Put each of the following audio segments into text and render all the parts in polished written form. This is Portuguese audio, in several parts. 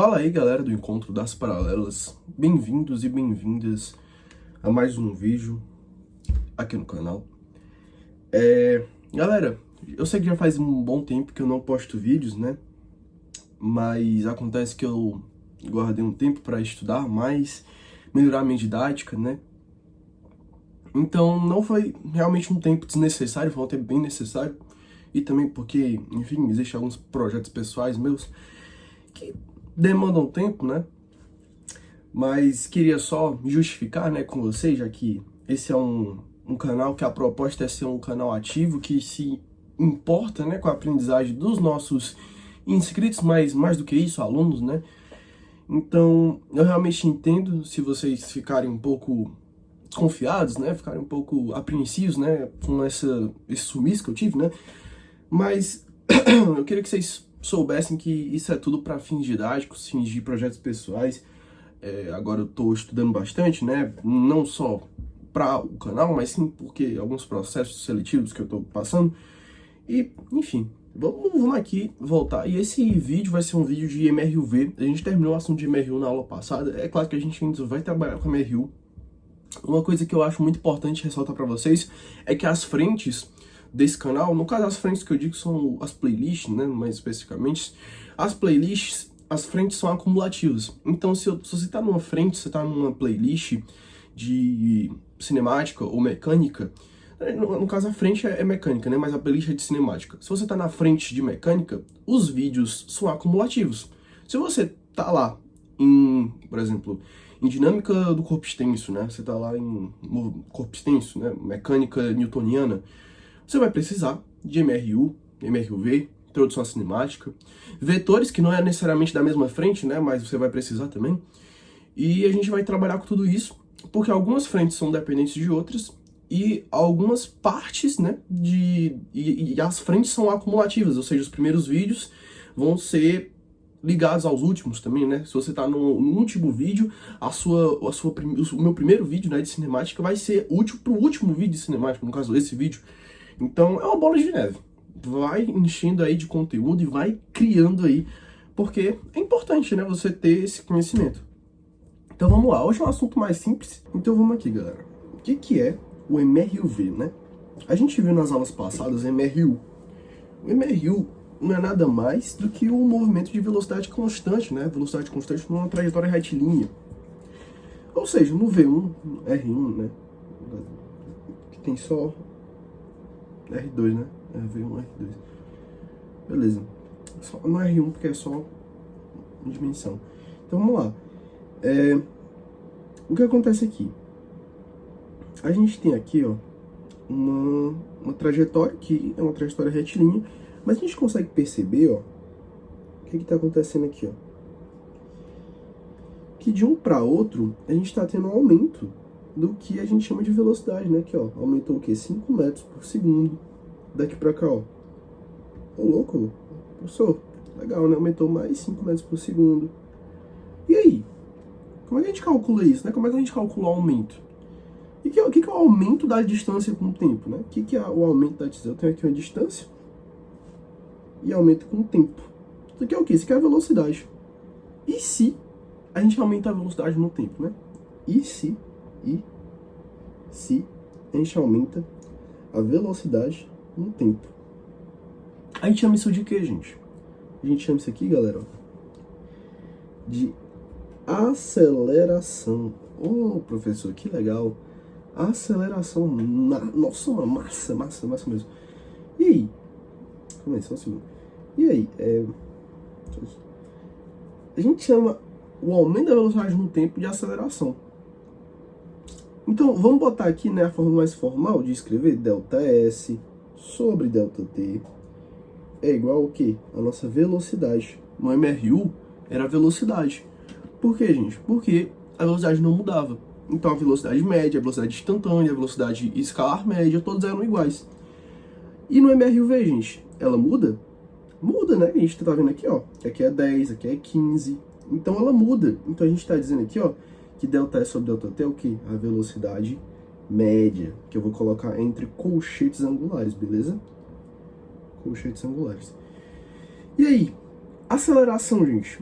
Fala aí, galera do Encontro das Paralelas, bem-vindos e bem-vindas a mais um vídeo aqui no canal. Galera, eu sei que já faz um bom tempo que eu não posto vídeos, né? Mas acontece que eu guardei um tempo para estudar mais, melhorar a minha didática, né? Então não foi realmente um tempo desnecessário, foi um tempo bem necessário. E também porque, enfim, existem alguns projetos pessoais meus que demandam tempo, né? Mas queria só justificar, né, com vocês, já que esse é um canal que a proposta é ser um canal ativo, que se importa, né, com a aprendizagem dos nossos inscritos, mas mais do que isso, alunos, né? Então, eu realmente entendo se vocês ficarem um pouco desconfiados, né, ficarem um pouco apreensivos, né, com esse sumiço que eu tive, né? Mas eu queria que vocês soubessem que isso é tudo para fins didáticos, fins de projetos pessoais. Agora eu estou estudando bastante, né? Não só para o canal, mas sim porque alguns processos seletivos que eu estou passando. E, enfim, vamos aqui voltar. E esse vídeo vai ser um vídeo de MRUV. A gente terminou o assunto de MRU na aula passada. É claro que a gente ainda vai trabalhar com MRU. Uma coisa que eu acho muito importante ressaltar para vocês é que as frentes desse canal, no caso as frentes que eu digo são as playlists, né, mais especificamente, as playlists, as frentes são acumulativas. Então se você está numa frente, você está numa playlist de cinemática ou mecânica, no caso a frente é mecânica, né, mas a playlist é de cinemática. Se você está na frente de mecânica, os vídeos são acumulativos. Se você tá lá por exemplo, em dinâmica do corpo extenso, né? Você tá lá em corpo extenso, né? Mecânica newtoniana. Você vai precisar de MRU, MRUV, introdução à cinemática, vetores que não é necessariamente da mesma frente, né? Mas você vai precisar também. E a gente vai trabalhar com tudo isso, porque algumas frentes são dependentes de outras e algumas partes, né? E as frentes são acumulativas, ou seja, os primeiros vídeos vão ser ligados aos últimos também, né? Se você tá no último vídeo, o meu primeiro vídeo, né, de cinemática vai ser útil pro último vídeo de cinemática, no caso esse vídeo. Então é uma bola de neve. Vai enchendo aí de conteúdo e vai criando aí, porque é importante, né, você ter esse conhecimento. Então vamos lá, hoje é um assunto mais simples, então vamos aqui, galera. O que é o MRUV, né? A gente viu nas aulas passadas MRU. O MRU não é nada mais do que o movimento de velocidade constante, né? Velocidade constante numa trajetória retilínea. Ou seja, no V1, no R1, né? Que tem só R2, né? V1, R2. Beleza. Só no R1 porque é só dimensão. Então vamos lá. O que acontece aqui? A gente tem aqui, ó, uma trajetória que é uma trajetória retilínea. Mas a gente consegue perceber, ó, o que está acontecendo aqui, ó. Que de um para outro, a gente está tendo um aumento do que a gente chama de velocidade, né? Aqui, ó, aumentou o quê? 5 metros por segundo. Daqui para cá, ó. Ô, louco, professor, legal, né? Aumentou mais 5 metros por segundo. E aí? Como é que a gente calcula isso, né? Como é que a gente calcula o aumento? E o que é o aumento da distância com o tempo, né? O que é o aumento da distância? Eu tenho aqui uma distância e aumenta com o tempo. Isso aqui é o quê? Isso aqui é a velocidade. E se a gente aumenta a velocidade no tempo, né? E se a gente aumenta a velocidade no tempo? A gente chama isso de quê, gente? A gente chama isso aqui, galera, ó, de aceleração. Oh, professor, que legal. Aceleração. Nossa, uma massa mesmo. E aí? Calma aí, só um segundo. E aí, a gente chama o aumento da velocidade no tempo de aceleração. Então, vamos botar aqui, né, a forma mais formal de escrever ΔS sobre ΔT é igual ao quê? A nossa velocidade. No MRU era a velocidade. Por quê, gente? Porque a velocidade não mudava. Então, a velocidade média, a velocidade instantânea, a velocidade escalar média, todas eram iguais. E no MRUV, gente, ela muda? Muda, né? A gente tá vendo aqui, ó, que aqui é 10, aqui é 15. Então ela muda. Então a gente tá dizendo aqui, ó, que ΔS sobre ΔT é o quê? A velocidade média, que eu vou colocar entre colchetes angulares, beleza? Colchetes angulares. E aí, aceleração, gente.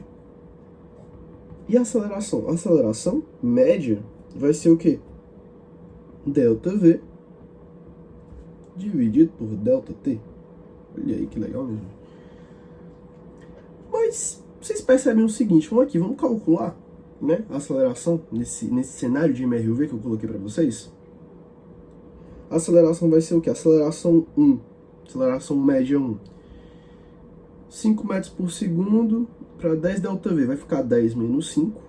E a aceleração? A aceleração média vai ser o quê? ΔV dividido por ΔT. Olha aí que legal, né? Mas vocês percebem o seguinte, vamos aqui, vamos calcular, né, a aceleração nesse cenário de MRUV que eu coloquei para vocês. A aceleração vai ser o quê? Aceleração 1, aceleração média 1. 5 metros por segundo para 10 ΔV, vai ficar 10 menos 5.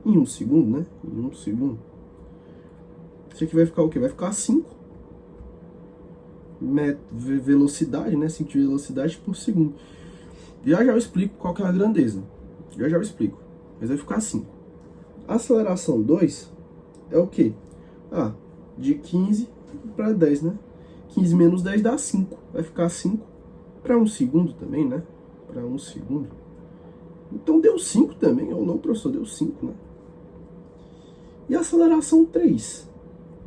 Em 1 segundo, né? Em 1 segundo. Isso aqui vai ficar o quê? Vai ficar 5 velocidade, né? 5 de velocidade por segundo. Já eu explico qual que é a grandeza. Já eu explico. Mas vai ficar 5. A aceleração 2 é o quê? De 15 para 10, né? 15 menos 10 dá 5. Vai ficar 5 para 1 segundo também, né? Para 1 segundo. Então deu 5 também. Ou não, professor, deu 5, né? E a aceleração 3,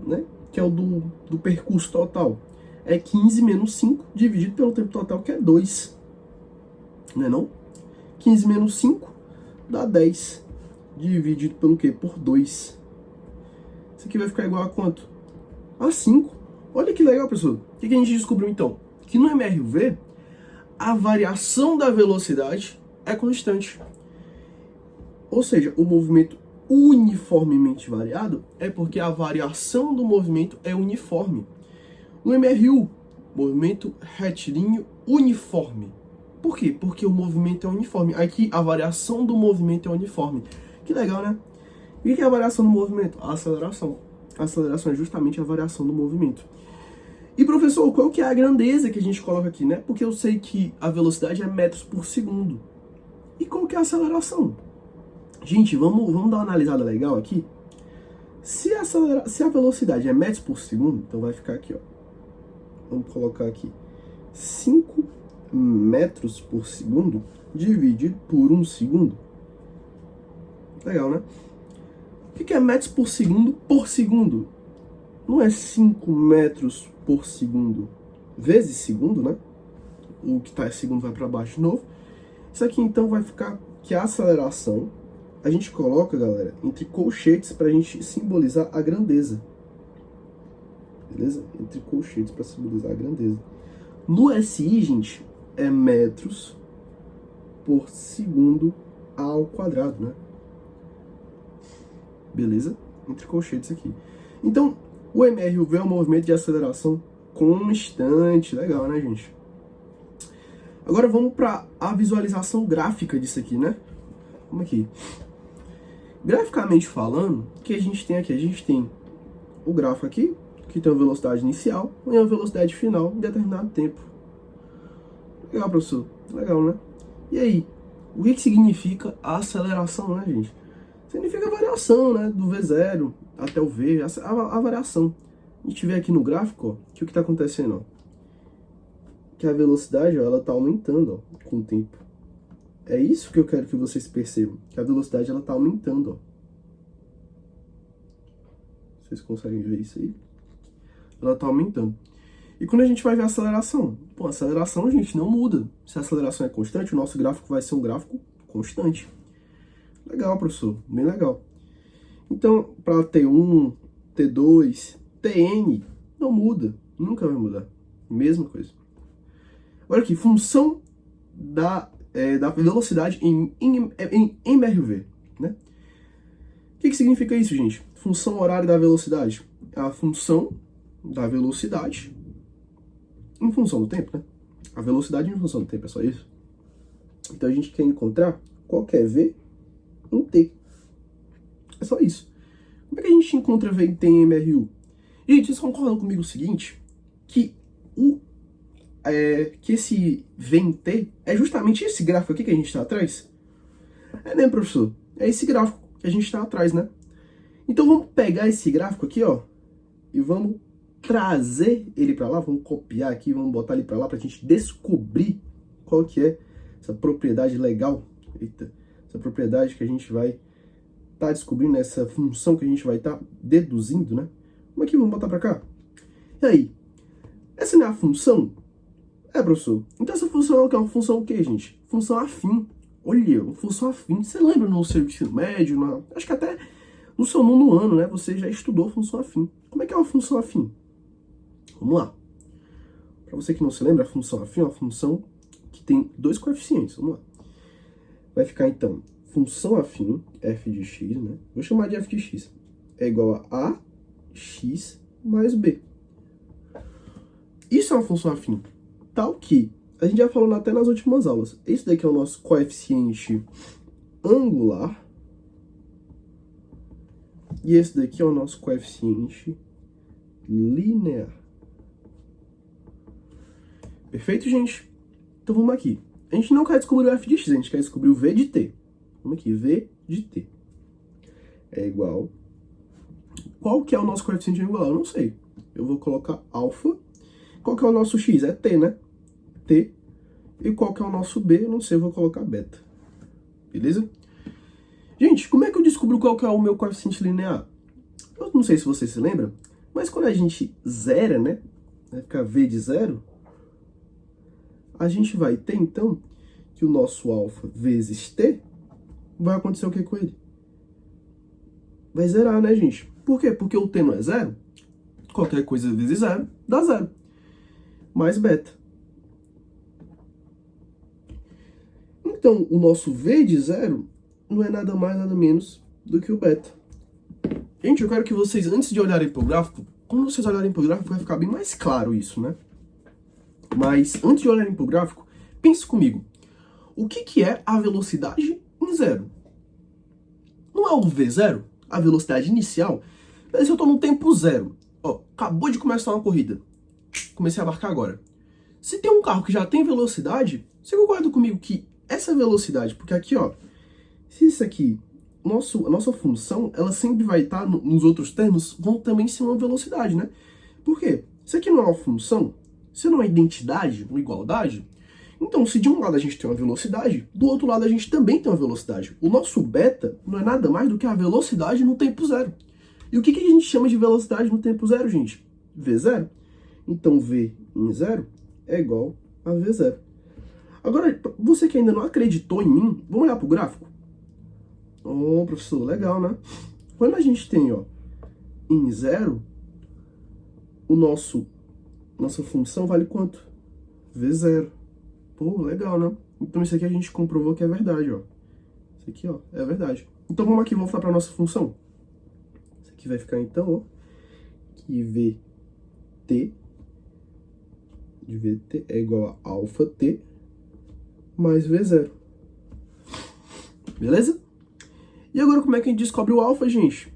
né? Que é o do percurso total. É 15 menos 5 dividido pelo tempo total, que é 2. Não é não? 15 menos 5 dá 10. Dividido pelo quê? Por 2. Isso aqui vai ficar igual a quanto? A 5. Olha que legal, pessoal. O que a gente descobriu então? Que no MRUV, a variação da velocidade é constante. Ou seja, o movimento uniformemente variado é porque a variação do movimento é uniforme. No MRU, movimento retilíneo uniforme. Por quê? Porque o movimento é uniforme. Aqui, a variação do movimento é uniforme. Que legal, né? E o que é a variação do movimento? A aceleração. A aceleração é justamente a variação do movimento. E, professor, qual que é a grandeza que a gente coloca aqui, né? Porque eu sei que a velocidade é metros por segundo. E qual que é a aceleração? Gente, vamos dar uma analisada legal aqui. Se a velocidade é metros por segundo, então vai ficar aqui, ó. Vamos colocar aqui 5 metros por segundo dividido por 1 segundo. Legal, né? O que é metros por segundo por segundo? Não é 5 metros por segundo vezes segundo, né? O que tá segundo vai para baixo de novo. Isso aqui então vai ficar que a aceleração a gente coloca, galera, entre colchetes para a gente simbolizar a grandeza. Beleza? Entre colchetes para simbolizar a grandeza. No SI, gente, é metros por segundo ao quadrado, né? Beleza? Entre colchetes aqui. Então, o MRUV é um movimento de aceleração constante. Legal, né, gente? Agora vamos para a visualização gráfica disso aqui, né? Vamos aqui. Graficamente falando, o que a gente tem aqui? A gente tem o gráfico aqui, que tem a velocidade inicial e a velocidade final em determinado tempo. Legal, professor. Legal, né? E aí, o que significa a aceleração, né, gente? Significa a variação, né? Do V0 até o V, a variação. A gente vê aqui no gráfico, ó, que o que está acontecendo, ó, que a velocidade, ó, ela está aumentando, ó, com o tempo. É isso que eu quero que vocês percebam, que a velocidade ela está aumentando, ó. Vocês conseguem ver isso aí? Ela está aumentando. E quando a gente vai ver a aceleração? Pô, a aceleração, gente, não muda. Se a aceleração é constante, o nosso gráfico vai ser um gráfico constante. Legal, professor. Bem legal. Então, para T1, T2, Tn, não muda. Nunca vai mudar. Mesma coisa. Olha aqui, função da velocidade em MRV, né? O que significa isso, gente? Função horária da velocidade. É a função da velocidade em função do tempo, né? A velocidade em função do tempo, é só isso. Então a gente quer encontrar qual que é V em T. É só isso. Como é que a gente encontra V em T em MRU? Gente, vocês concordam comigo o seguinte? Que esse V em T é justamente esse gráfico aqui que a gente está atrás? É mesmo, professor. É esse gráfico que a gente está atrás, né? Então vamos pegar esse gráfico aqui, ó, e vamos trazer ele para lá, vamos copiar aqui, vamos botar ele para lá para a gente descobrir qual que é essa propriedade legal. Eita, essa propriedade que a gente vai estar descobrindo, essa função que a gente vai estar deduzindo, né? Como é que vamos botar para cá? E aí? Essa não é a função? É, professor. Então essa função é uma função o quê, gente? Função afim. Olha, função afim. Você lembra no seu ensino médio, acho que até no seu nono ano, né? Você já estudou função afim. Como é que é uma função afim? Vamos lá. Para você que não se lembra, a função afim é uma função que tem dois coeficientes. Vamos lá. Vai ficar, então, função afim, f de x, né? Vou chamar de f de x. É igual a x mais b. Isso é uma função afim. Tal que, a gente já falou até nas últimas aulas, esse daqui é o nosso coeficiente angular. E esse daqui é o nosso coeficiente linear. Perfeito, gente? Então vamos aqui. A gente não quer descobrir o f de x, a gente quer descobrir o v de t. Vamos aqui, v de t é igual... Qual que é o nosso coeficiente angular? Eu não sei. Eu vou colocar alfa. Qual que é o nosso x? É t, né? T. E qual que é o nosso b? Eu não sei, eu vou colocar beta. Beleza? Gente, como é que eu descubro qual que é o meu coeficiente linear? Eu não sei se você se lembra, mas quando a gente zera, né? Vai ficar v de zero. A gente vai ter, então, que o nosso alfa vezes t vai acontecer o que com ele? Vai zerar, né, gente? Por quê? Porque o t não é zero. Qualquer coisa vezes zero dá zero. Mais beta. Então, o nosso v de zero não é nada mais, nada menos do que o beta. Gente, eu quero que vocês, antes de olharem para o gráfico, quando vocês olharem para o gráfico, vai ficar bem mais claro isso, né? Mas, antes de olharem para o gráfico, pense comigo. O que é a velocidade em zero? Não é o v0? A velocidade inicial? Mas se eu estou no tempo zero, ó, acabou de começar uma corrida, comecei a marcar agora. Se tem um carro que já tem velocidade, você concorda comigo que essa velocidade, porque aqui, ó, se isso aqui, a nossa função, ela sempre vai estar, nos outros termos, vão também ser uma velocidade, né? Por quê? Isso aqui não é uma função, se não é identidade, uma igualdade, então se de um lado a gente tem uma velocidade, do outro lado a gente também tem uma velocidade. O nosso beta não é nada mais do que a velocidade no tempo zero. E o que a gente chama de velocidade no tempo zero, gente? V0. Então v em zero é igual a v0. Agora, você que ainda não acreditou em mim, vamos olhar para o gráfico? Oh, professor, legal, né? Quando a gente tem, ó, em zero, nossa função vale quanto? V0. Pô, legal, né? Então isso aqui a gente comprovou que é verdade, ó. Isso aqui, ó, é verdade. Então vamos aqui voltar para nossa função. Isso aqui vai ficar, então, ó, que vt de vt é igual a alfa t mais v0. Beleza? E agora como é que a gente descobre o alfa, gente?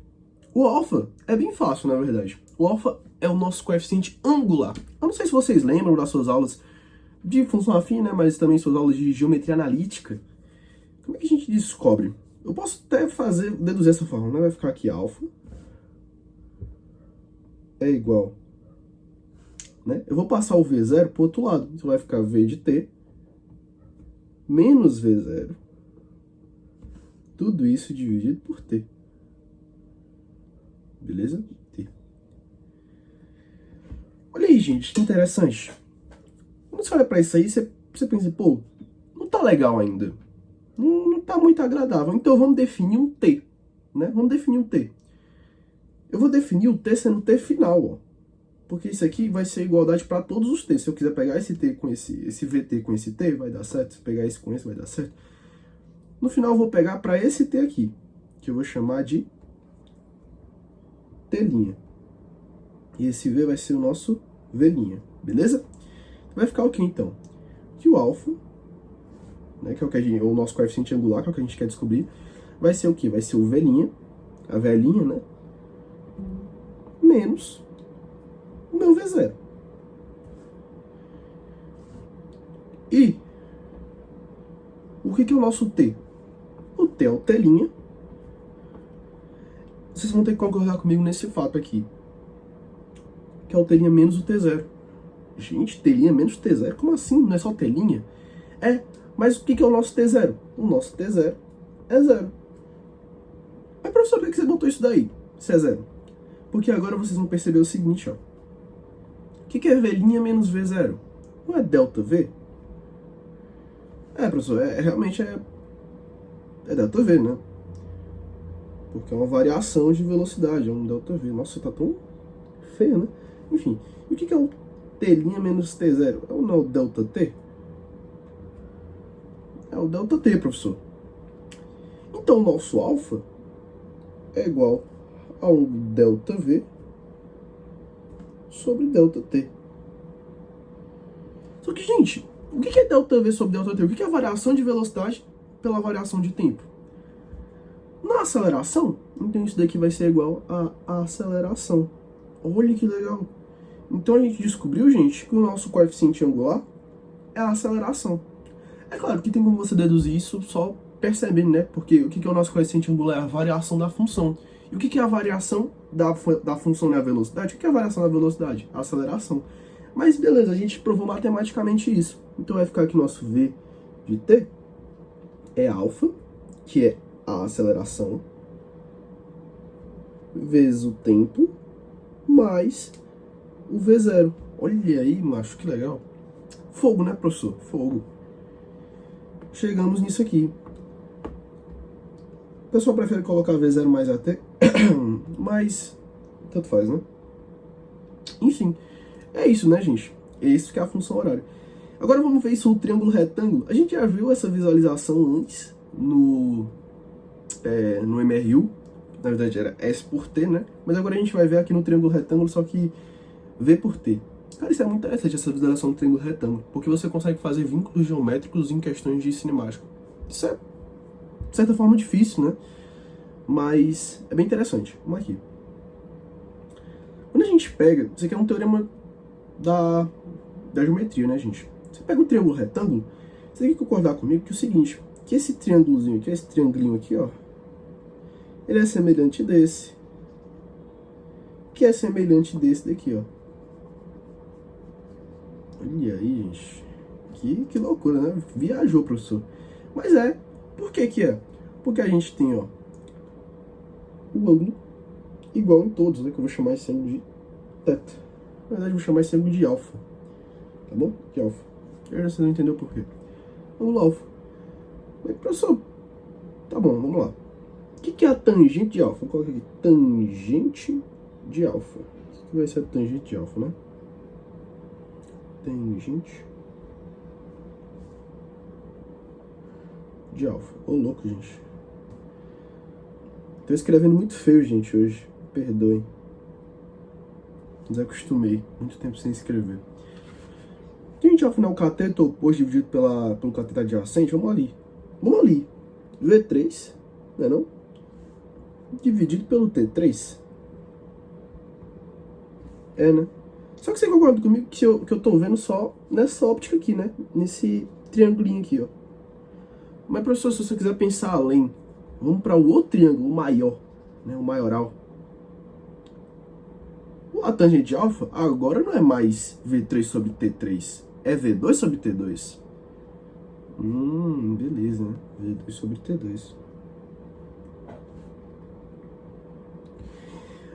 O alfa é bem fácil, na verdade. O alfa é o nosso coeficiente angular. Eu não sei se vocês lembram das suas aulas de função afim, né? Mas também suas aulas de geometria analítica. Como é que a gente descobre? Eu posso até deduzir essa forma, né? Vai ficar aqui alfa é igual, né? Eu vou passar o v0 para o outro lado. Então vai ficar v de t menos v0. Tudo isso dividido por t. Beleza? T. Olha aí, gente, que interessante. Quando você olha para isso aí, você pensa, pô, não tá legal ainda. Não tá muito agradável. Então vamos definir um t, né? Vamos definir um t. Eu vou definir o t sendo t final, ó. Porque isso aqui vai ser igualdade para todos os t. Se eu quiser pegar esse t com esse vt com esse t, vai dar certo. Se pegar esse com esse, vai dar certo. No final eu vou pegar para esse t aqui, que eu vou chamar de t'. E esse v vai ser o nosso v', beleza? Vai ficar o que então? Que o alfa, né, que é o nosso coeficiente angular, que é o que a gente quer descobrir, vai ser o que? Vai ser o v', a velhinha, né? Menos o meu v0. E o que é o nosso t? O t é o t'. Vocês vão ter que concordar comigo nesse fato aqui, que é o t' menos o t0. Gente, t' menos t0? Como assim? Não é só t'? É, mas o que é o nosso t0? O nosso t0 é zero. Mas professor, por que você botou isso daí, se é zero? Porque agora vocês vão perceber o seguinte, ó. O que é v' menos v0? Não é delta v? É, professor, realmente é É ΔV, né? Porque é uma variação de velocidade, é um ΔV. Nossa, tá tão feio, né? Enfim, e o que é o T' menos T0? É o ΔT? É o ΔT, professor. Então, o nosso alfa é igual a um ΔV sobre ΔT. Só que, gente, o que é ΔV sobre ΔT? O que é a variação de velocidade pela variação de tempo? Na aceleração, então isso daqui vai ser igual a aceleração. Olha que legal. Então a gente descobriu, gente, que o nosso coeficiente angular é a aceleração. É claro que tem como você deduzir isso só percebendo, né? Porque o que é o nosso coeficiente angular? É a variação da função. E o que é a variação da função na velocidade? O que é a variação da velocidade? A aceleração. Mas beleza, a gente provou matematicamente isso. Então vai ficar aqui nosso V de t é alfa, que é a aceleração, vezes o tempo, mais o V0. Olha aí, macho, que legal. Fogo, né, professor? Fogo. Chegamos nisso aqui. O pessoal prefere colocar V0 mais AT, mas tanto faz, né? Enfim, é isso, né, gente? Isso que é a função horária. Agora vamos ver isso no triângulo retângulo. A gente já viu essa visualização antes no MRU. Na verdade era S por T, né? Mas agora a gente vai ver aqui no triângulo retângulo, só que V por T. Cara, isso é muito interessante, essa visualização do triângulo retângulo, porque você consegue fazer vínculos geométricos em questões de cinemática. Isso é, de certa forma, difícil, né? Mas é bem interessante. Vamos aqui. Quando a gente pega... Isso aqui é um teorema da geometria, né, gente? Você pega o triângulo retângulo, você tem que concordar comigo que é o seguinte, que esse triângulozinho aqui, esse triangulinho aqui, ó, ele é semelhante desse, que é semelhante desse daqui, ó. Olha aí, gente. Que loucura, né? Viajou, professor. Mas é. Por que que é? Porque a gente tem, ó, o ângulo igual em todos, né? Que eu vou chamar esse ângulo de teta. Na verdade, eu vou chamar esse ângulo de alfa. Tá bom? De alfa. Eu já você não entendeu por quê. Ângulo alfa. Mas, professor, tá bom, vamos lá. O que é a tangente de alfa? Vou colocar aqui. Tangente de alfa. O que vai ser a tangente de alfa, né? Tangente de alfa. Ô, louco, gente. Tô escrevendo muito feio, gente, hoje. Perdoem. Desacostumei. Muito tempo sem escrever. Tangente de alfa não é o cateto oposto dividido pelo cateto adjacente? Vamos ali. Vamos ali. V3, não é não? Dividido pelo T3. É, né? Só que você concorda comigo que eu tô vendo só nessa óptica aqui, né? Nesse triangulinho aqui, ó. Mas, professor, se você quiser pensar além, vamos para o outro triângulo, o maior, né? O maioral. A tangente de alfa agora não é mais V3 sobre T3, é V2 sobre T2. Beleza, né? V2 sobre T2.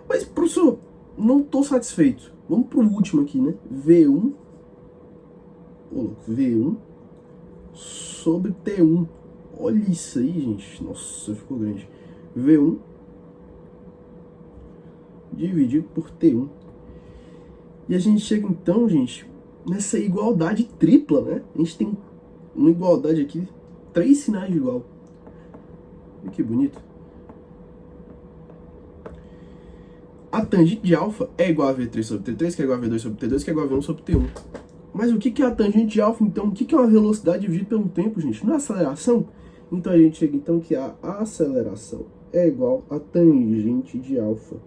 Mas, professor, não tô satisfeito. Vamos pro último aqui, né? V1. Ô, louco, V1 sobre T1. Olha isso aí, gente. Nossa, ficou grande. V1 dividido por T1. E a gente chega então, gente, nessa igualdade tripla, né? A gente tem uma igualdade aqui, 3 sinais de igual. Olha que bonito. A tangente de alfa é igual a V3 sobre T3, que é igual a V2 sobre T2, que é igual a V1 sobre T1. Mas o que é a tangente de alfa, então? O que é uma velocidade dividida pelo tempo, gente? Não é aceleração? Então a gente chega então que a aceleração é igual a tangente de alfa.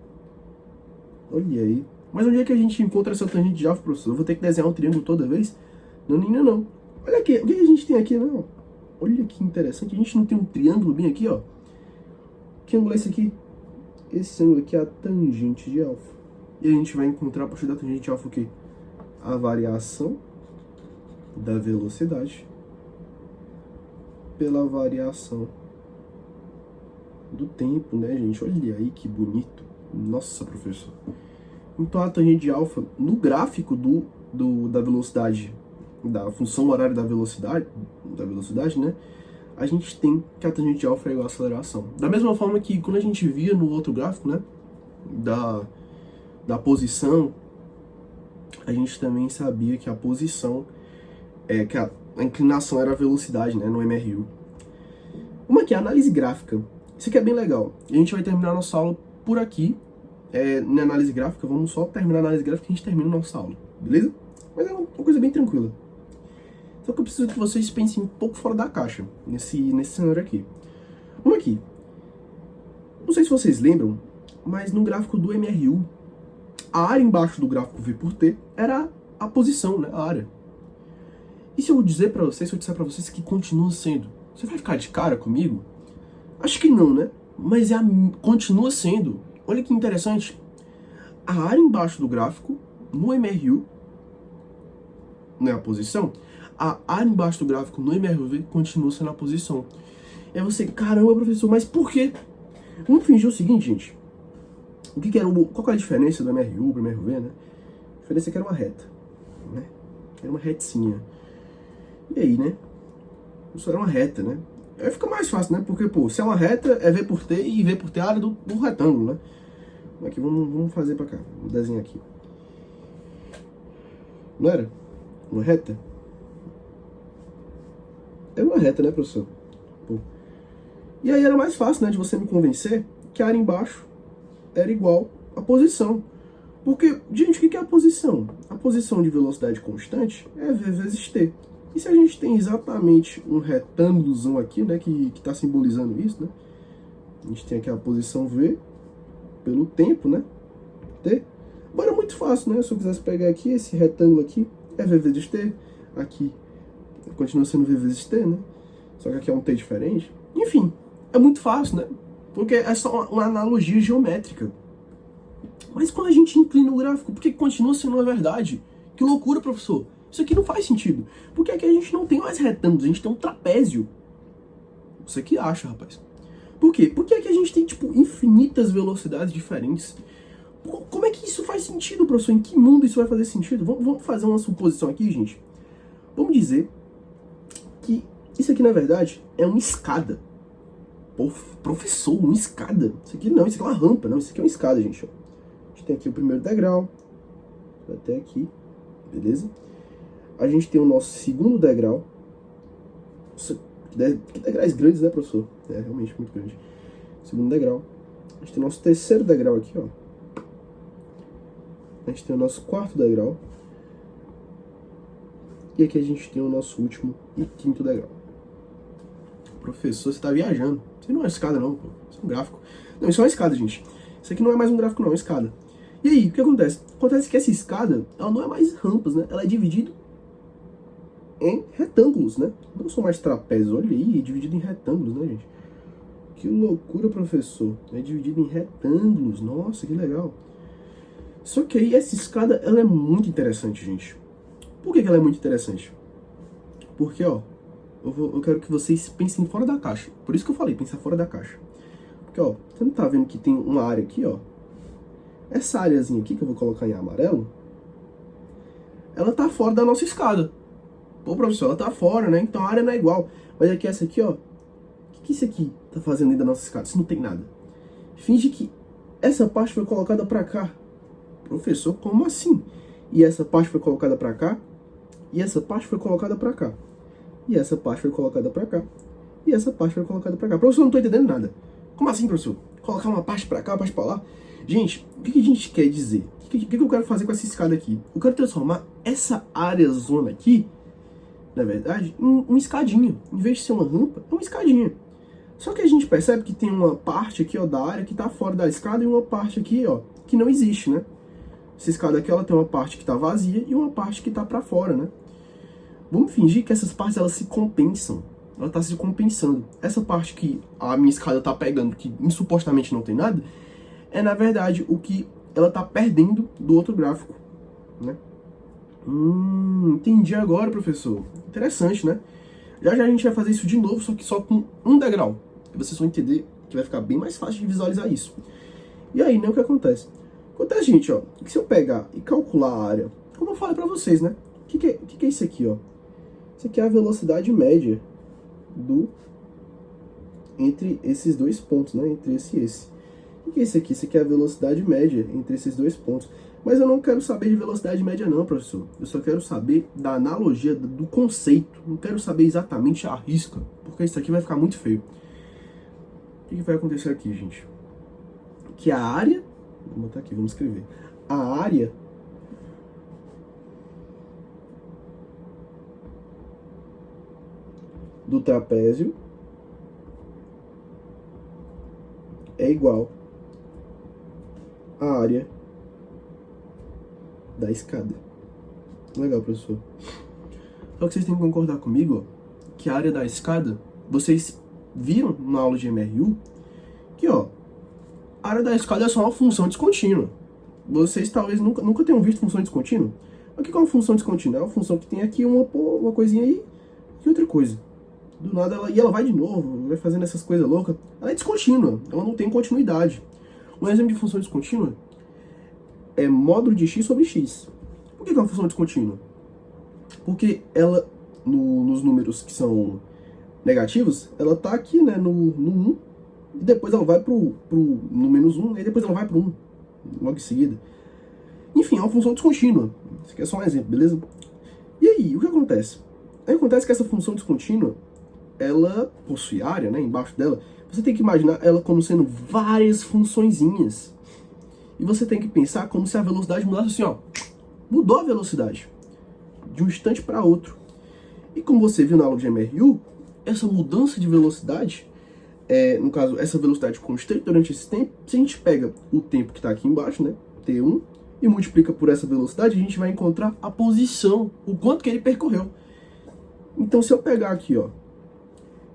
Olha aí. Mas onde é que a gente encontra essa tangente de alfa, professor? Eu vou ter que desenhar um triângulo toda vez? Não, não. Olha aqui, o que a gente tem aqui, não? Olha que interessante, a gente não tem um triângulo bem aqui, ó. Que ângulo é esse aqui? Esse ângulo aqui é a tangente de alfa. E a gente vai encontrar, a partir da tangente de alfa, o quê? A variação da velocidade pela variação do tempo, né, gente? Olha aí que bonito. Nossa, professor. Então a tangente de alfa, no gráfico da velocidade, da função horária da velocidade, né? a gente tem que a tangente alfa é igual a aceleração. Da mesma forma que quando a gente via no outro gráfico, né, da posição, a gente também sabia que a posição, que a inclinação era a velocidade, né, no MRU. Uma aqui é a análise gráfica. Isso aqui é bem legal. E a gente vai terminar a nossa aula por aqui. Na análise gráfica, vamos só terminar a análise gráfica e a gente termina a nossa aula, beleza? Mas é uma coisa bem tranquila. Só que eu preciso que vocês pensem um pouco fora da caixa, nesse cenário aqui. Vamos aqui. Não sei se vocês lembram, mas no gráfico do MRU, a área embaixo do gráfico V por T era a posição, né? A área. E se eu disser pra vocês que continua sendo, você vai ficar de cara comigo? Acho que não, né? Mas continua sendo. Olha que interessante. A área embaixo do gráfico, no MRU, não é a posição, a área embaixo do gráfico no MRV continua sendo a posição. E aí você, caramba, professor, mas por quê? Vamos fingir o seguinte, gente. Qual que é a diferença do MRU pro MRV, né? A diferença é que era uma reta, né? Era uma retinha. E aí, né? Isso era uma reta, né? Aí fica mais fácil, né? Porque, pô, se é uma reta, é V por T e V por T é a área do retângulo, né? Aqui, vamos fazer pra cá. Vou desenhar aqui. Não era? Uma reta? Era uma reta, né, professor? Pô. E aí era mais fácil, né, de você me convencer que a área embaixo era igual à posição. Porque, gente, o que é a posição? A posição de velocidade constante é V vezes T. E se a gente tem exatamente um retângulozão aqui, né, que está simbolizando isso, né? A gente tem aqui a posição V pelo tempo, né? T. Agora é muito fácil, né? Se eu quisesse pegar aqui, esse retângulo aqui é V vezes T. Aqui continua sendo V vezes T, né? Só que aqui é um T diferente. Enfim, é muito fácil, né? Porque é só uma analogia geométrica. Mas quando a gente inclina o gráfico, por que continua sendo uma verdade? Que loucura, professor! Isso aqui não faz sentido. Porque aqui a gente não tem mais retângulos, a gente tem um trapézio. Você que acha, rapaz. Por quê? Porque aqui a gente tem, tipo, infinitas velocidades diferentes. Como é que isso faz sentido, professor? Em que mundo isso vai fazer sentido? Vamos fazer uma suposição aqui, gente. Vamos dizer que isso aqui, na verdade, é uma escada. Pô, professor, uma escada? Isso aqui não, isso aqui é uma rampa, não. Isso aqui é uma escada, gente. Ó. A gente tem aqui o primeiro degrau. Até aqui, beleza? A gente tem o nosso segundo degrau. Nossa, que degraus grandes, né, professor? É realmente muito grande. Segundo degrau. A gente tem o nosso terceiro degrau aqui, ó. A gente tem o nosso quarto degrau. E aqui a gente tem o nosso último e quinto degrau. Professor, você tá viajando. Isso não é uma escada, não, pô. Isso é um gráfico. Não, isso é uma escada, gente. Isso aqui não é mais um gráfico, não. É uma escada. E aí, o que acontece? Acontece que essa escada, ela não é mais rampas, né? Ela é dividida em retângulos, né? Não são mais trapézios. Olha aí, é dividido em retângulos, né, gente? Que loucura, professor. É dividido em retângulos. Nossa, que legal. Só que aí, essa escada, ela é muito interessante, gente. Por que ela é muito interessante? Porque, ó, eu quero que vocês pensem fora da caixa. Por isso que eu falei, pensar fora da caixa. Porque, ó, você não tá vendo que tem uma área aqui, ó? Essa áreazinha aqui, que eu vou colocar em amarelo, ela tá fora da nossa escada. Pô, professor, ela tá fora, né? Então a área não é igual. Mas aqui, essa aqui, ó. O que isso aqui tá fazendo dentro da nossa escada? Isso não tem nada. Finge que essa parte foi colocada pra cá. Professor, como assim? E essa parte foi colocada pra cá. E essa parte foi colocada pra cá. E essa parte foi colocada pra cá. E essa parte foi colocada pra cá. Professor, eu não tô entendendo nada. Como assim, professor? Colocar uma parte pra cá, uma parte pra lá? Gente, o que a gente quer dizer? O que eu quero fazer com essa escada aqui? Eu quero transformar essa área zona aqui, na verdade, em uma escadinha. Em vez de ser uma rampa, é uma escadinha. Só que a gente percebe que tem uma parte aqui, ó, da área que tá fora da escada e uma parte aqui, ó, que não existe, né? Essa escada aqui, ela tem uma parte que tá vazia e uma parte que tá pra fora, né? Vamos fingir que essas partes, elas se compensam. Ela tá se compensando. Essa parte que a minha escada tá pegando, que supostamente não tem nada, é, na verdade, o que ela tá perdendo do outro gráfico, né? Entendi agora, professor. Interessante, né? Já a gente vai fazer isso de novo, só que só com um degrau. E vocês vão entender que vai ficar bem mais fácil de visualizar isso. E aí, né, o que acontece? Acontece, gente, ó, que se eu pegar e calcular a área, como eu falei pra vocês, né? O que é isso aqui, ó? Isso aqui é a velocidade média do entre esses dois pontos, né? Entre esse e esse. O que é esse aqui? Esse aqui é a velocidade média entre esses dois pontos. Mas eu não quero saber de velocidade média não, professor. Eu só quero saber da analogia, do conceito. Não quero saber exatamente a risca, porque isso aqui vai ficar muito feio. O que vai acontecer aqui, gente? Que a área... Vou botar aqui, vamos escrever. A área do trapézio é igual à área da escada. Legal, professor. Só que vocês têm que concordar comigo, ó, que a área da escada, vocês viram na aula de MRU, que, ó, a área da escada é só uma função descontínua. Vocês talvez nunca tenham visto função descontínua. O que é uma função descontínua? É uma função que tem aqui uma coisinha aí e outra coisa. Do nada ela vai de novo, vai fazendo essas coisas loucas. Ela é descontínua, ela não tem continuidade. Um exemplo de função descontínua é módulo de x sobre x. Por que é uma função descontínua? Porque ela, nos números que são negativos, ela tá aqui, né, no 1, e depois ela vai no menos 1, e depois ela vai pro 1, logo em seguida. Enfim, é uma função descontínua. Isso aqui é só um exemplo, beleza? E aí, o que acontece? Acontece que essa função descontínua, ela possui área, né, embaixo dela. Você tem que imaginar ela como sendo várias funçõezinhas. E você tem que pensar como se a velocidade mudasse assim, ó. Mudou a velocidade de um instante para outro. E como você viu na aula de MRU, essa mudança de velocidade, no caso, essa velocidade constante durante esse tempo, se a gente pega o tempo que está aqui embaixo, né, T1, e multiplica por essa velocidade, a gente vai encontrar a posição, o quanto que ele percorreu. Então, se eu pegar aqui, ó,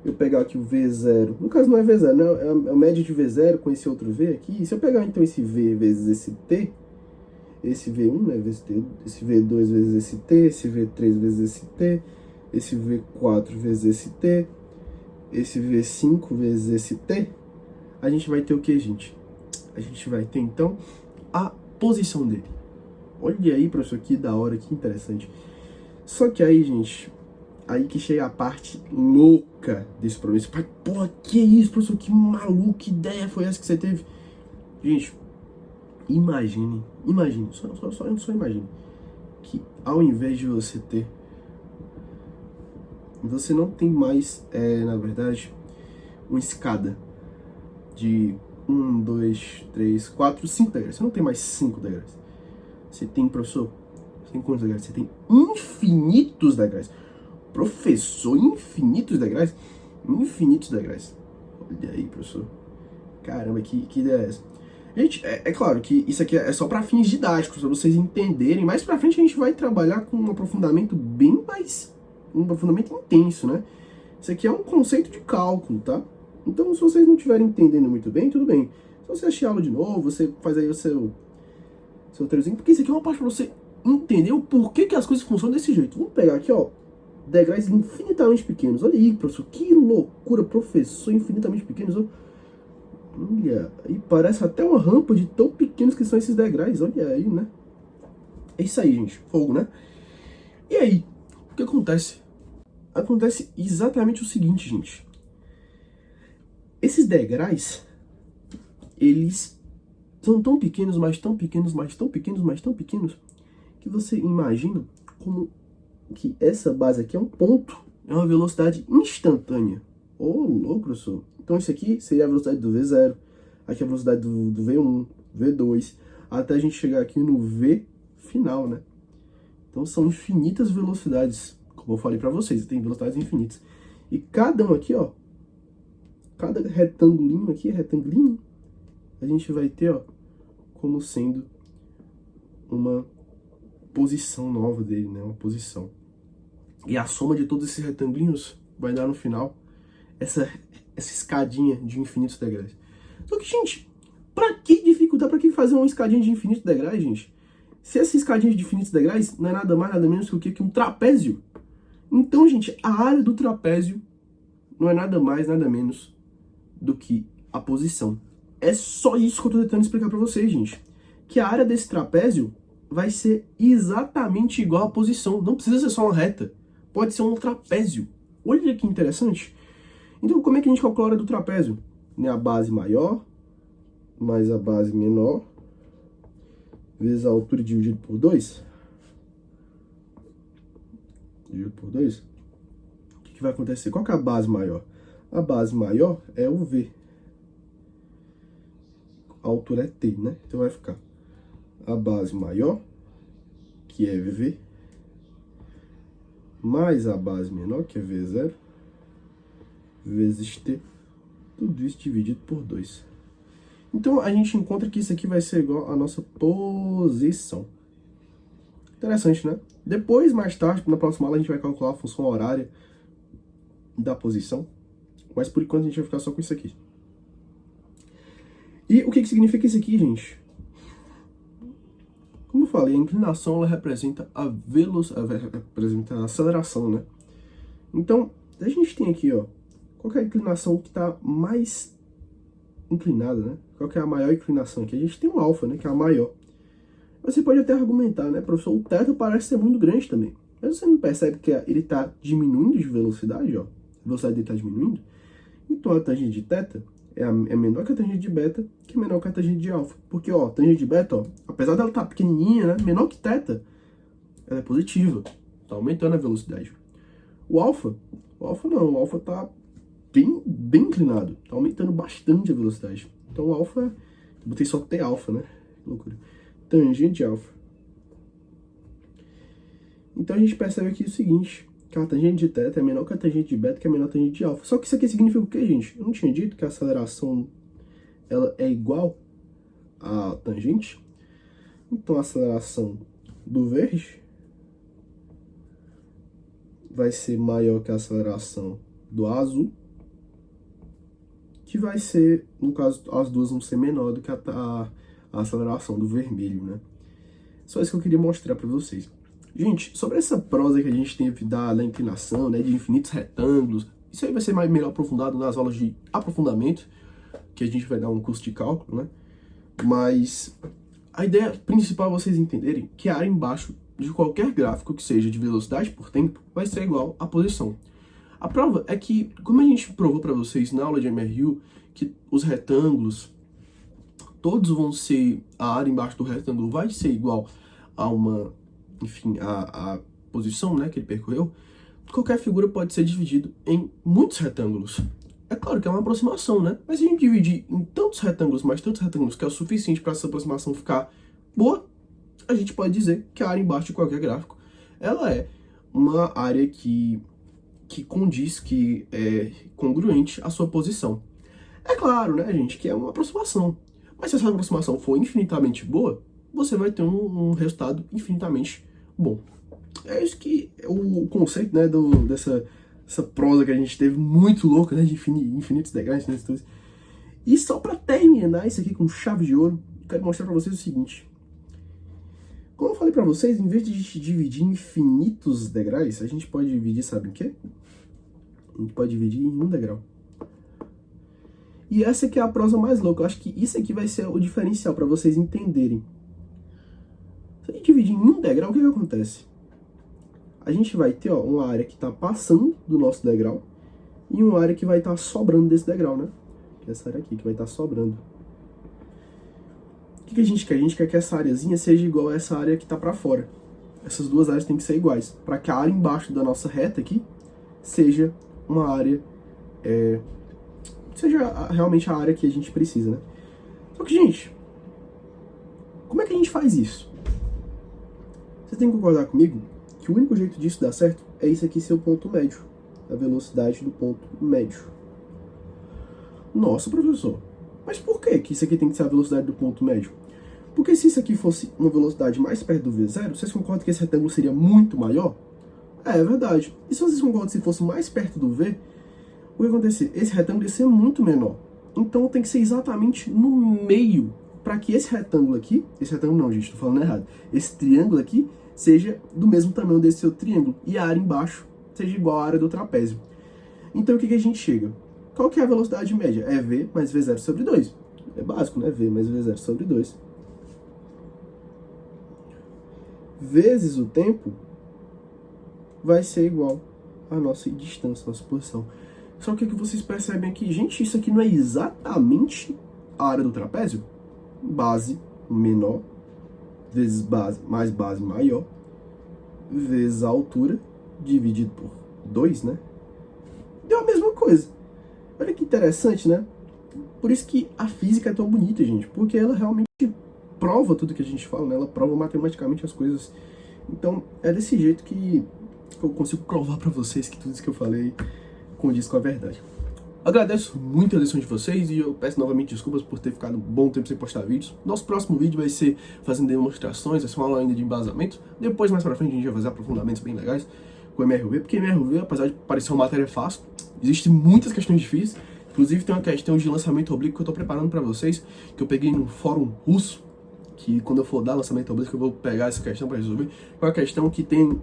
eu pegar aqui o V0, no caso não é V0, né? É a média de V0 com esse outro V aqui. E se eu pegar então esse V vezes esse T, esse V1, né, vezes T, esse V2 vezes esse T, esse V3 vezes esse T, esse V4 vezes esse T, esse V5 vezes esse T, a gente vai ter o que, gente? A gente vai ter então a posição dele. Olha aí, professor, que da hora, que interessante. Só que aí, gente, aí que chega a parte louca desse problema. Você fala, porra, que isso, professor? Que maluco, que ideia foi essa que você teve? Gente, imagine, só imagine que ao invés de você ter, você não tem mais, na verdade, uma escada de 1, 2, 3, 4, 5 degraus. Você não tem mais 5 degraus. Você tem, professor, você tem quantos degraus? Você tem infinitos degraus. Professor, infinitos degraus? Infinitos degraus. Olha aí, professor. Caramba, que ideia é essa? Gente, é claro que isso aqui é só para fins didáticos, para vocês entenderem. Mais pra frente a gente vai trabalhar com um aprofundamento bem mais... um aprofundamento intenso, né? Isso aqui é um conceito de cálculo, tá? Então, se vocês não estiverem entendendo muito bem, tudo bem. Se você assistir a aula de novo, você faz aí o seu triozinho, porque isso aqui é uma parte para você entender o porquê que as coisas funcionam desse jeito. Vamos pegar aqui, ó, degraus infinitamente pequenos. Olha aí, professor, que loucura, professor, infinitamente pequenos. Olha, aí parece até uma rampa de tão pequenos que são esses degraus. Olha aí, né? É isso aí, gente, fogo, né? E aí, o que acontece? Acontece exatamente o seguinte, gente. Esses degraus, eles são tão pequenos, mas tão pequenos, mas tão pequenos, mas tão pequenos, que você imagina como que essa base aqui é um ponto, é uma velocidade instantânea. Ô, louco, professor. Então isso aqui seria a velocidade do V0, aqui a velocidade do V1, V2, até a gente chegar aqui no V final, né? Então são infinitas velocidades, como eu falei pra vocês, tem velocidades infinitas. E cada um aqui, ó, cada retangulinho aqui, retangulinho, a gente vai ter, ó, como sendo uma posição nova dele, né? Uma posição. E a soma de todos esses retangulinhos vai dar no final essa escadinha de infinitos degraus. Só que, gente, pra que dificultar? Pra que fazer uma escadinha de infinitos degraus, gente? Se essa escadinha de infinitos degraus não é nada mais, nada menos que o quê? Que um trapézio. Então, gente, a área do trapézio não é nada mais, nada menos do que a posição. É só isso que eu tô tentando explicar pra vocês, gente. Que a área desse trapézio vai ser exatamente igual à posição. Não precisa ser só uma reta. Pode ser um trapézio. Olha que interessante. Então, como é que a gente calcula a área do trapézio? Né, a base maior mais a base menor vezes a altura dividido por 2. Dividido por 2. O que vai acontecer? Qual que é a base maior? A base maior é o V. A altura é T, né? Então vai ficar a base maior, que é VV, mais a base menor, que é V0, vezes T, tudo isso dividido por 2. Então, a gente encontra que isso aqui vai ser igual à nossa posição. Interessante, né? Depois, mais tarde, na próxima aula, a gente vai calcular a função horária da posição. Mas, por enquanto, a gente vai ficar só com isso aqui. E o que significa isso aqui, gente? Como eu falei, a inclinação ela representa a velocidade, representa a aceleração, né? Então, a gente tem aqui, ó, qual que é a inclinação que está mais inclinada, né? Qual que é a maior inclinação aqui? A gente tem o alfa, né, que é a maior. Você pode até argumentar, né, professor, o θ parece ser muito grande também. Mas você não percebe que ele está diminuindo de velocidade, ó? A velocidade dele está diminuindo. Então a tangente de θ é menor que a tangente de beta, que é menor que a tangente de alfa. Porque, ó, a tangente de beta, ó, apesar dela estar pequenininha, né, menor que θ, ela é positiva. Está aumentando a velocidade. O alfa não, o alfa está bem inclinado. Está aumentando bastante a velocidade. Então o alfa, eu botei só T alfa, né? Que loucura. Tangente de alfa. Então a gente percebe aqui o seguinte, que a tangente de θ é menor que a tangente de beta, que é menor que a tangente de alfa. Só que isso aqui significa o quê, gente? Eu não tinha dito que a aceleração ela é igual à tangente? Então a aceleração do verde vai ser maior que a aceleração do azul, que vai ser, no caso, as duas vão ser menor do que a aceleração do vermelho, né? Só isso que eu queria mostrar para vocês. Gente, sobre essa prosa que a gente teve da inclinação, né, de infinitos retângulos, isso aí vai ser melhor aprofundado nas aulas de aprofundamento, que a gente vai dar um curso de cálculo, né? Mas a ideia principal é vocês entenderem que a área embaixo de qualquer gráfico que seja de velocidade por tempo vai ser igual à posição. A prova é que, como a gente provou para vocês na aula de MRU, que os retângulos, todos vão ser, a área embaixo do retângulo vai ser igual a uma, enfim, a posição, né, que ele percorreu, qualquer figura pode ser dividida em muitos retângulos. É claro que é uma aproximação, né? Mas se a gente dividir em tantos retângulos, mais tantos retângulos, que é o suficiente para essa aproximação ficar boa, a gente pode dizer que a área embaixo de qualquer gráfico, ela é uma área que condiz, que é congruente à sua posição. É claro, né, gente, que é uma aproximação. Mas se essa aproximação for infinitamente boa, você vai ter um resultado infinitamente bom. É isso que é o conceito, né, dessa prosa que a gente teve muito louca, né, de infinitos degraus, infinitos. E só para terminar isso aqui com chave de ouro, eu quero mostrar para vocês o seguinte. Como eu falei para vocês, em vez de dividir em infinitos degraus, a gente pode dividir, sabe em quê? A gente pode dividir em um degrau. E essa aqui é a prosa mais louca. Eu acho que isso aqui vai ser o diferencial para vocês entenderem. Se a gente dividir em um degrau, o que acontece? A gente vai ter, ó, uma área que está passando do nosso degrau e uma área que vai estar sobrando desse degrau, né? Que é essa área aqui, que vai estar sobrando. O que a gente quer? A gente quer que essa areazinha seja igual a essa área que está para fora. Essas duas áreas têm que ser iguais, para que a área embaixo da nossa reta aqui seja uma área... seja realmente a área que a gente precisa, né? Só que, gente, como é que a gente faz isso? Você tem que concordar comigo que o único jeito disso dar certo é isso aqui ser o ponto médio, a velocidade do ponto médio. Nossa, professor, mas por que isso aqui tem que ser a velocidade do ponto médio? Porque se isso aqui fosse uma velocidade mais perto do V0, vocês concordam que esse retângulo seria muito maior? É verdade. E se vocês concordam que se fosse mais perto do V, o que ia acontecer? Esse retângulo ia ser muito menor. Então tem que ser exatamente no meio, para que esse retângulo aqui, esse retângulo não, gente, tô falando errado, esse triângulo aqui seja do mesmo tamanho desse seu triângulo, e a área embaixo seja igual à área do trapézio. Então o que a gente chega? Qual que é a velocidade média? É V mais V0 sobre 2. É básico, né? V mais V0 sobre 2. Vezes o tempo vai ser igual à nossa distância, nossa posição. Só que o que vocês percebem aqui, gente, isso aqui não é exatamente a área do trapézio? Base menor, vezes base, mais base maior, vezes a altura, dividido por 2, né? Deu a mesma coisa. Olha que interessante, né? Por isso que a física é tão bonita, gente, porque ela realmente prova tudo que a gente fala, né? Ela prova matematicamente as coisas. Então, é desse jeito que eu consigo provar pra vocês que tudo isso que eu falei condiz com a verdade. Agradeço muito a atenção de vocês e eu peço novamente desculpas por ter ficado um bom tempo sem postar vídeos. Nosso próximo vídeo vai ser fazendo demonstrações, vai ser uma aula ainda de embasamento. Depois, mais pra frente, a gente vai fazer aprofundamentos bem legais com o MRV, porque MRV, apesar de parecer uma matéria fácil, existem muitas questões difíceis. Inclusive tem uma questão de lançamento oblíquo que eu tô preparando pra vocês, que eu peguei no fórum russo, que quando eu for dar lançamento oblíquo eu vou pegar essa questão pra resolver. É uma questão que tem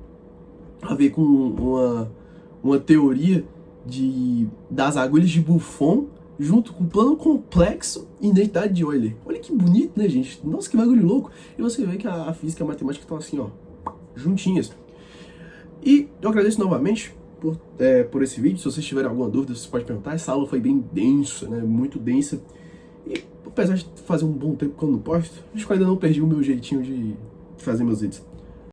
a ver com uma teoria das agulhas de Buffon junto com o plano complexo e identidade de Euler. Olha que bonito, né, gente? Nossa, que bagulho louco. E você vê que a física e a matemática estão assim, ó, juntinhas. E eu agradeço novamente por esse vídeo. Se vocês tiverem alguma dúvida, vocês podem perguntar. Essa aula foi bem densa, né? Muito densa. E apesar de fazer um bom tempo que eu não posto, acho que eu ainda não perdi o meu jeitinho de fazer meus vídeos.